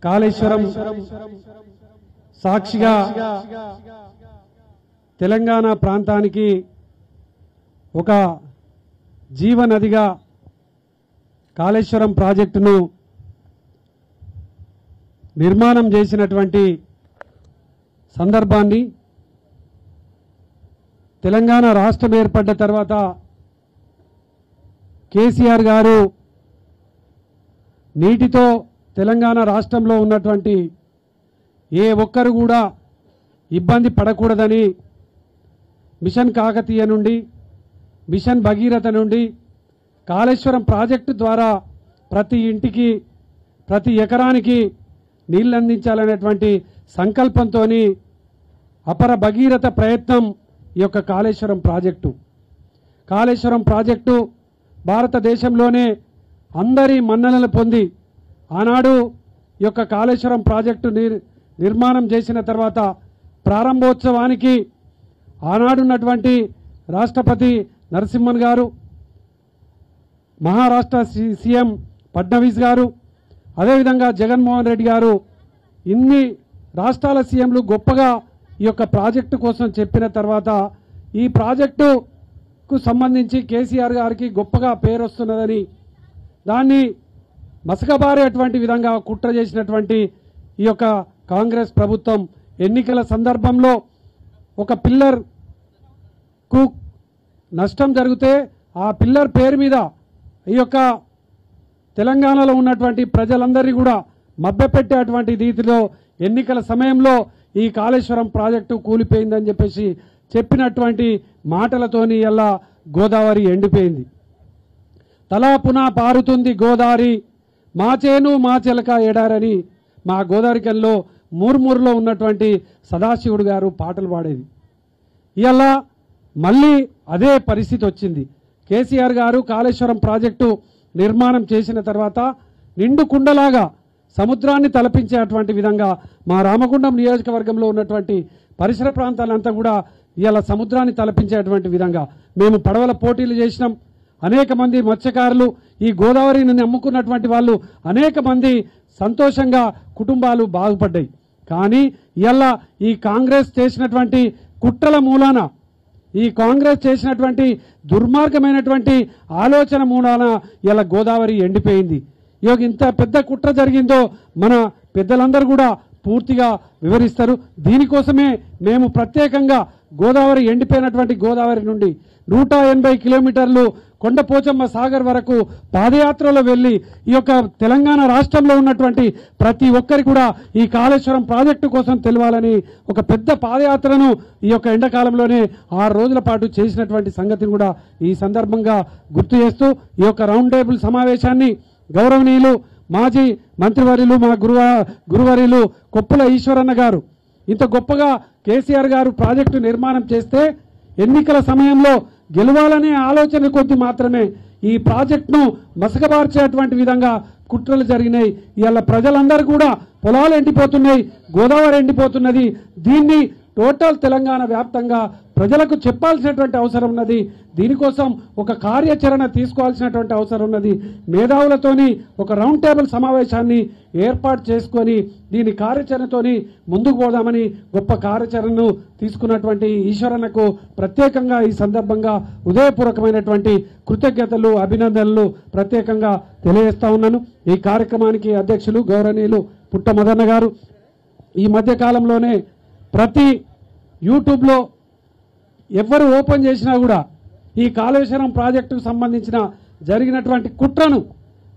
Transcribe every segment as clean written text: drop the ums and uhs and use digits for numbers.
కాళేశ్వరం సాక్షిగా తెలంగాణ ప్రాంతానికి ఒక జీవనదిగా కాళేశ్వరం ప్రాజెక్టును నిర్మాణం చేసినటువంటి సందర్భాన్ని తెలంగాణ రాష్ట్రం ఏర్పడ్డ తర్వాత కేసీఆర్ గారు నీటితో తెలంగాణ రాష్ట్రంలో ఉన్నటువంటి ఏ ఒక్కరు కూడా ఇబ్బంది పడకూడదని మిషన్ కాకతీయ నుండి మిషన్ భగీరథ నుండి కాళేశ్వరం ప్రాజెక్టు ద్వారా ప్రతి ఇంటికి ప్రతి ఎకరానికి నీళ్లు అందించాలనేటువంటి సంకల్పంతో అపర భగీరథ ప్రయత్నం ఈ యొక్క కాళేశ్వరం ప్రాజెక్టు. కాళేశ్వరం ప్రాజెక్టు భారతదేశంలోనే అందరి మన్ననలు పొంది ఆనాడు ఈ యొక్క కాళేశ్వరం ప్రాజెక్టు నిర్మాణం చేసిన తర్వాత ప్రారంభోత్సవానికి ఆనాడున్నటువంటి రాష్ట్రపతి నరసింహన్ గారు, మహారాష్ట్ర సీఎం ఫడ్నవీస్ గారు, అదేవిధంగా జగన్మోహన్ రెడ్డి గారు, ఇన్ని రాష్ట్రాల సీఎంలు గొప్పగా ఈ యొక్క ప్రాజెక్టు కోసం చెప్పిన తర్వాత ఈ ప్రాజెక్టుకు సంబంధించి కేసీఆర్ గారికి గొప్పగా పేరు వస్తున్నదని దాన్ని మసకబారేటువంటి విధంగా కుట్ర చేసినటువంటి ఈ యొక్క కాంగ్రెస్ ప్రభుత్వం ఎన్నికల సందర్భంలో ఒక పిల్లర్కు నష్టం జరిగితే ఆ పిల్లర్ పేరు మీద ఈ యొక్క తెలంగాణలో ఉన్నటువంటి ప్రజలందరినీ కూడా మభ్యపెట్టేటువంటి రీతిలో ఎన్నికల సమయంలో ఈ కాళేశ్వరం ప్రాజెక్టు కూలిపోయిందని చెప్పేసి చెప్పినటువంటి మాటలతోని ఇలా గోదావరి ఎండిపోయింది. తలాపున పారుతుంది గోదావరి, మా చేను మా చిలక ఎడారని మా గోదావరికల్లో మూర్మూరులో ఉన్నటువంటి సదాశివుడు గారు పాటలు పాడేది. ఇలా మళ్ళీ అదే పరిస్థితి వచ్చింది. కేసీఆర్ గారు కాళేశ్వరం ప్రాజెక్టు నిర్మాణం చేసిన తర్వాత నిండు కుండలాగా సముద్రాన్ని తలపించేటువంటి విధంగా మా రామగుండం నియోజకవర్గంలో ఉన్నటువంటి పరిసర ప్రాంతాలంతా కూడా ఇలా సముద్రాన్ని తలపించేటువంటి విధంగా మేము పడవల పోటీలు చేసినాం. అనేక మంది మత్స్యకారులు, ఈ గోదావరిని నమ్ముకున్నటువంటి వాళ్ళు అనేక మంది సంతోషంగా కుటుంబాలు బాగుపడ్డాయి. కానీ ఇలా ఈ కాంగ్రెస్ చేసినటువంటి కుట్రల మూలాన, ఈ కాంగ్రెస్ చేసినటువంటి దుర్మార్గమైనటువంటి ఆలోచన మూలాన ఇలా గోదావరి ఎండిపోయింది. ఇంత పెద్ద కుట్ర జరిగిందో మన పెద్దలందరూ కూడా పూర్తిగా వివరిస్తారు. దీనికోసమే మేము ప్రత్యేకంగా గోదావరి ఎండిపోయినటువంటి గోదావరి నుండి 180 కిలోమీటర్లు కొండపోచమ్మ సాగర్ వరకు పాదయాత్రలో వెళ్ళి ఈ యొక్క తెలంగాణ రాష్ట్రంలో ఉన్నటువంటి ప్రతి ఒక్కరి కూడా ఈ కాళేశ్వరం ప్రాజెక్టు కోసం తెలవాలని ఒక పెద్ద పాదయాత్రను ఈ యొక్క ఎండాకాలంలోనే 6 రోజుల పాటు చేసినటువంటి సంగతిని కూడా ఈ సందర్భంగా గుర్తు చేస్తూ ఈ యొక్క రౌండ్ టేబుల్ సమావేశాన్ని గౌరవనీయులు మాజీ మంత్రివర్యులు మా గురువర్యులు కొప్పుల ఈశ్వరన్న గారు ఇంత గొప్పగా కేసీఆర్ గారు ప్రాజెక్టు నిర్మాణం చేస్తే ఎన్నికల సమయంలో గెలవాలనే ఆలోచన కొద్ది మాత్రమే ఈ ప్రాజెక్టును మసకబార్చేటువంటి విధంగా కుట్రలు జరిగినాయి. ఇవాళ ప్రజలందరూ కూడా పొలాలు ఎండిపోతున్నాయి, గోదావరి ఎండిపోతున్నది. దీన్ని టోటల్ తెలంగాణ వ్యాప్తంగా ప్రజలకు చెప్పాల్సినటువంటి అవసరం ఉన్నది. దీనికోసం ఒక కార్యాచరణ తీసుకోవాల్సినటువంటి అవసరం ఉన్నది. మేధావులతోని ఒక రౌండ్ టేబుల్ సమావేశాన్ని ఏర్పాటు చేసుకొని దీని కార్యాచరణతోని ముందుకు పోదామని గొప్ప కార్యాచరణను తీసుకున్నటువంటి ఈశ్వరన్నకు ప్రత్యేకంగా ఈ సందర్భంగా హృదయపూర్వకమైనటువంటి కృతజ్ఞతలు, అభినందనలు ప్రత్యేకంగా తెలియజేస్తా ఉన్నాను. ఈ కార్యక్రమానికి అధ్యక్షులు గౌరవనీయులు పుట్ట మదన్న గారు ఈ మధ్య కాలంలోనే ప్రతి యూట్యూబ్లో ఎవరు ఓపెన్ చేసినా కూడా ఈ కాళేశ్వరం ప్రాజెక్టుకు సంబంధించిన జరిగినటువంటి కుట్రను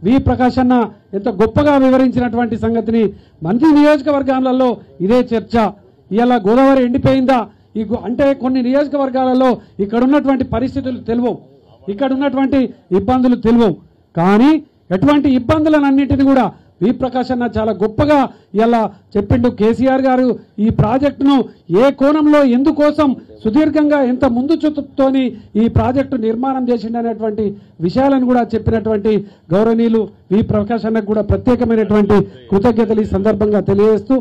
వి ప్రకాష్ అన్న ఎంత గొప్పగా వివరించినటువంటి సంగతిని మంచి నియోజకవర్గాలలో ఇదే చర్చ. ఇలా గోదావరి ఎండిపోయిందా అంటే కొన్ని నియోజకవర్గాలలో ఇక్కడ ఉన్నటువంటి పరిస్థితులు తెలియవు, ఇక్కడ ఉన్నటువంటి ఇబ్బందులు తెలియవు. కానీ ఎటువంటి ఇబ్బందులన్నింటినీ కూడా వి ప్రకాష్ అన్న చాలా గొప్పగా ఇలా చెప్పిండు. కేసీఆర్ గారు ఈ ప్రాజెక్టును ఏ కోణంలో ఎందుకోసం సుదీర్ఘంగా ఎంత ముందు చూపుతోని ఈ ప్రాజెక్టు నిర్మాణం చేసిండనేటువంటి విషయాలను కూడా చెప్పినటువంటి గౌరవనీయులు వి ప్రకాష్ అన్నకు కూడా ప్రత్యేకమైనటువంటి కృతజ్ఞతలు ఈ సందర్భంగా తెలియజేస్తూ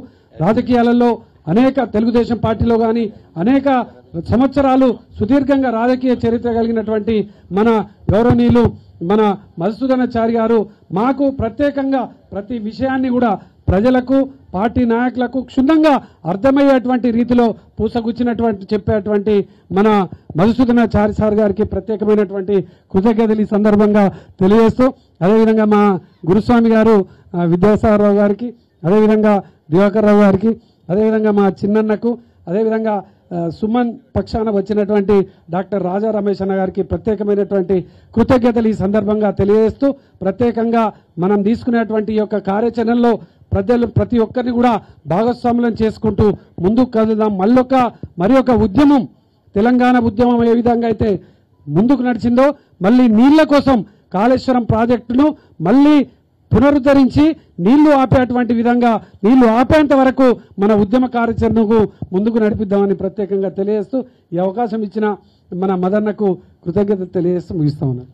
రాజకీయాలలో అనేక తెలుగుదేశం పార్టీలో కానీ అనేక సంవత్సరాలు సుదీర్ఘంగా రాజకీయ చరిత్ర కలిగినటువంటి మన గౌరవనీయులు మన మధుసూదనాచారి గారు మాకు ప్రత్యేకంగా ప్రతి విషయాన్ని కూడా ప్రజలకు పార్టీ నాయకులకు క్షుణ్ణంగా అర్థమయ్యేటువంటి రీతిలో పూసగుచ్చినటువంటి చెప్పేటువంటి మన మధుసూదనాచారి సార్ గారికి ప్రత్యేకమైనటువంటి కృతజ్ఞతలు ఈ సందర్భంగా తెలియజేస్తూ, అదేవిధంగా మా గురుస్వామి గారు విద్యాసాగరరావు గారికి, అదేవిధంగా దివాకర్ రావు గారికి, అదేవిధంగా మా చిన్నన్నకు, అదేవిధంగా సుమన్ పక్షాన వచ్చినటువంటి డాక్టర్ రాజా రమేష్ అన్న గారికి ప్రత్యేకమైనటువంటి కృతజ్ఞతలు ఈ సందర్భంగా తెలియజేస్తూ, ప్రత్యేకంగా మనం తీసుకునేటువంటి ఈ యొక్క కార్యాచరణలో ప్రతి ఒక్కరిని కూడా భాగస్వాములను చేసుకుంటూ ముందుకు కదుదాం. మరి ఒక ఉద్యమం, తెలంగాణ ఉద్యమం ఏ విధంగా అయితే ముందుకు నడిచిందో మళ్ళీ నీళ్ల కోసం కాళేశ్వరం ప్రాజెక్టును మళ్ళీ పునరుద్ధరించి నీళ్లు ఆపేటువంటి విధంగా, నీళ్లు ఆపేంత వరకు మన ఉద్యమ కార్యాచరణకు ముందుకు నడిపిద్దామని ప్రత్యేకంగా తెలియజేస్తూ ఈ అవకాశం ఇచ్చిన మన మదన్నకు కృతజ్ఞత తెలియజేస్తూ ముగిస్తా ఉన్నాను.